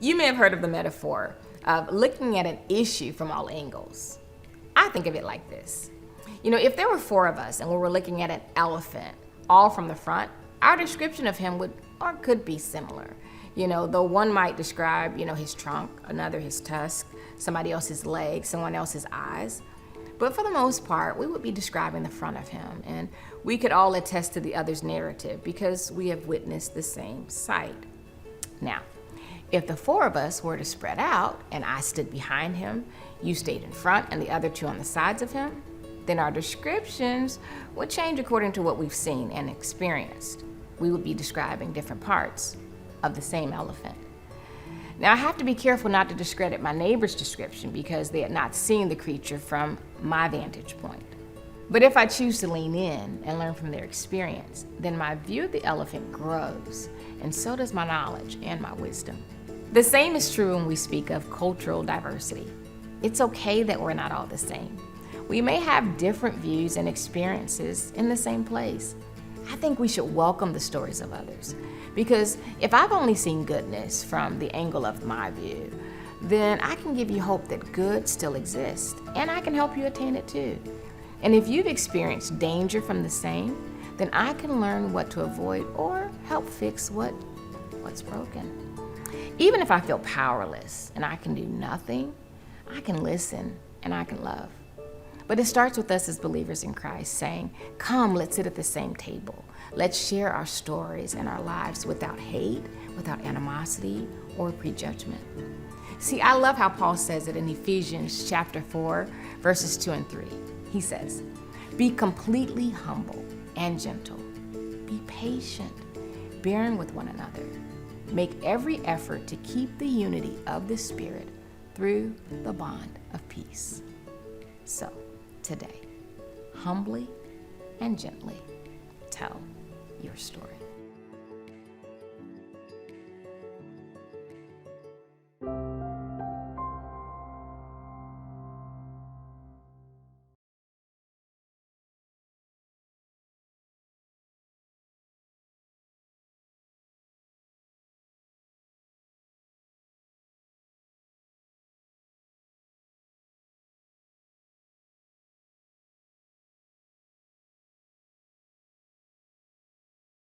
You may have heard of the metaphor of looking at an issue from all angles. I think of it like this. If there were four of us and we were looking at an elephant all from the front, our description of him would or could be similar. Though one might describe, his trunk, another his tusk, somebody else his legs, someone else his eyes. But for the most part, we would be describing the front of him, and we could all attest to the other's narrative because we have witnessed the same sight. Now, if the four of us were to spread out and I stood behind him, you stayed in front, and the other two on the sides of him, then our descriptions would change according to what we've seen and experienced. We would be describing different parts of the same elephant. Now, I have to be careful not to discredit my neighbor's description because they had not seen the creature from my vantage point. But if I choose to lean in and learn from their experience, then my view of the elephant grows, and so does my knowledge and my wisdom. The same is true when we speak of cultural diversity. It's okay that we're not all the same. We may have different views and experiences in the same place. I think we should welcome the stories of others, because if I've only seen goodness from the angle of my view, then I can give you hope that good still exists, and I can help you attain it too. And if you've experienced danger from the same, then I can learn what to avoid or help fix what's broken. Even if I feel powerless and I can do nothing, I can listen and I can love. But it starts with us as believers in Christ saying, come, let's sit at the same table. Let's share our stories and our lives without hate, without animosity or prejudgment. See, I love how Paul says it in Ephesians chapter 4, verses 2 and 3. He says, be completely humble and gentle. Be patient, bearing with one another. Make every effort to keep the unity of the Spirit through the bond of peace. So, today, humbly and gently tell your story.